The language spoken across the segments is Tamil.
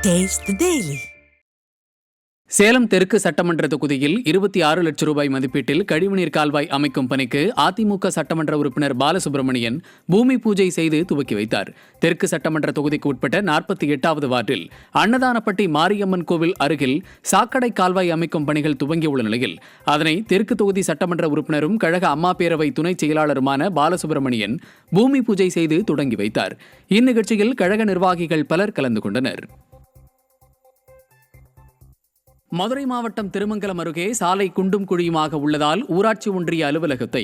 Taste the Daily. சேலம் தெற்கு சட்டமன்ற தொகுதியில் 26 லட்சம் ரூபாய் மதிப்பீட்டில் கழிவுநீர் கால்வாய் அமைக்கும் பணிக்கு அதிமுக சட்டமன்ற உறுப்பினர் பாலசுப்ரமணியன் பூமி பூஜை செய்து துவக்கி வைத்தார். தெற்கு சட்டமன்ற தொகுதிக்கு உட்பட்ட 48வது வார்டில் அன்னதானப்பட்டி மாரியம்மன் கோவில் அருகில் சாக்கடை கால்வாய் அமைக்கும் பணிகள் துவங்கியுள்ள நிலையில் அதனை தெற்கு தொகுதி சட்டமன்ற உறுப்பினரும் கழக அம்மா பேரவை துணை செயலாளருமான பாலசுப்ரமணியன் பூமி பூஜை செய்து தொடங்கி வைத்தார். இந்நிகழ்ச்சியில் கழக நிர்வாகிகள் பலர் கலந்து கொண்டனர். மதுரை மாவட்டம் திருமங்கலம் அருகே சாலை குண்டும் குழியுமாக உள்ளதால் ஊராட்சி ஒன்றிய அலுவலகத்தை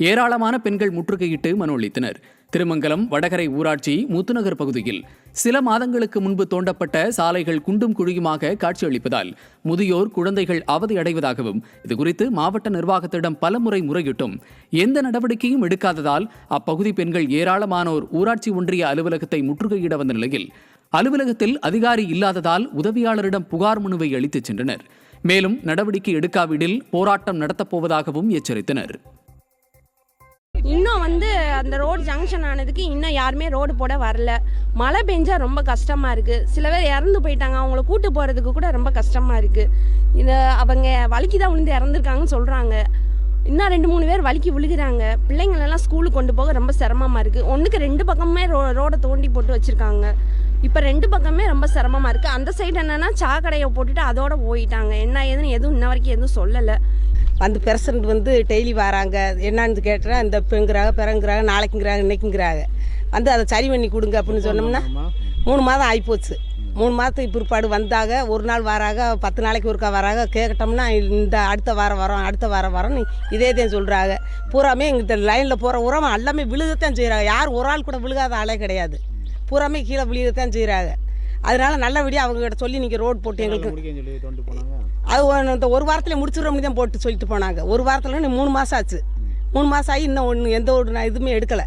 ஏராளமான பெண்கள் முற்றுகையிட்டு மனு அளித்தனர். திருமங்கலம் வடகரை ஊராட்சி முத்துநகர் பகுதியில் சில மாதங்களுக்கு முன்பு தோண்டப்பட்ட சாலைகள் குண்டும் குழியுமாக காட்சியளிப்பதால் முதியோர் குழந்தைகள் அவதி அடைவதாகவும் இதுகுறித்து மாவட்ட நிர்வாகத்திடம் பலமுறை முறையிட்டும் எந்த நடவடிக்கையும் எடுக்காததால் அப்பகுதி பெண்கள் ஏராளமானோர் ஊராட்சி ஒன்றிய அலுவலகத்தை முற்றுகையிட வந்த நிலையில் அலுவலகத்தில் அதிகாரி இல்லாததால் உதவியாளரிடம் புகார் மனுவை அளித்துச் சென்றனர். மேலும் நடவடிக்கை எடுக்காவிடில் போராட்டம் நடத்தப்போவதாகவும் எச்சரித்தனர். இன்னும் அந்த ரோடு ஜங்ஷன் ஆனதுக்கு இன்னும் யாருமே ரோடு போட வரல. மழை பெஞ்சா ரொம்ப கஷ்டமா இருக்கு. சில பேர் இறந்து போயிட்டாங்க, அவங்கள கூட்டு போறதுக்கு கூட ரொம்ப கஷ்டமா இருக்கு. இது அவங்க வலிக்கு தான் விழுந்து இறந்துருக்காங்கன்னு சொல்றாங்க. இன்னும் 2-3 பேர் வலிக்கு விழுகிறாங்க. பிள்ளைங்களெல்லாம் ஸ்கூலுக்கு கொண்டு போக ரொம்ப சிரமமா இருக்கு. ஒன்றுக்கு 2 பக்கமே ரோடை தோண்டி போட்டு வச்சிருக்காங்க. இப்போ 2 பக்கமே ரொம்ப சிரமமா இருக்கு. அந்த சைடு என்னன்னா சாக்கடையை போட்டுட்டு அதோட போயிட்டாங்க. என்ன ஏதுன்னு எதுவும் இன்ன வரைக்கும் எதுவும் சொல்லலை. பிரசிடண்ட் டெய்லி வராங்க. என்னன்னு கேட்டால் இந்த இப்போங்கிறாங்க, பிறங்குறாங்க, நாளைக்குங்கிறாங்க, இன்னைக்குங்கிறாங்க. அதை சரி பண்ணி கொடுங்க அப்படின்னு சொன்னோம்னா 3 மாதம் ஆகிப்போச்சு. 3 மாதத்துக்கு பிற்பாடு வந்தாங்க. ஒரு நாள் வராங்க, 10 நாளைக்கு ஒருக்கா வராங்க. கேட்கட்டோம்னா இந்த அடுத்த வாரம் வரோம், அடுத்த வாரம் வரோன்னு இதே தான் சொல்கிறாங்க. பூராமே எங்கிட்ட லைனில் போகிற உரம் எல்லாமே விழுகத்தான் செய்கிறாங்க. யார் ஒரு ஆள் கூட விழுகாத ஆளே கிடையாது. பூராமே கீழே விழுகத்தான் செய்கிறாங்க. அதனால நல்லபடியாக அவங்ககிட்ட சொல்லி நீங்கள் ரோடு போட்டு எங்களுக்கு அது இந்த ஒரு வாரத்தில் முடிச்சுடுறோம்னு தான் போட்டு சொல்லிட்டு போனாங்க. ஒரு வாரத்தில் 3 மாதம் ஆச்சு. 3 மாதம் ஆகி இன்னும் எந்த ஒரு இதுவுமே எடுக்கலை.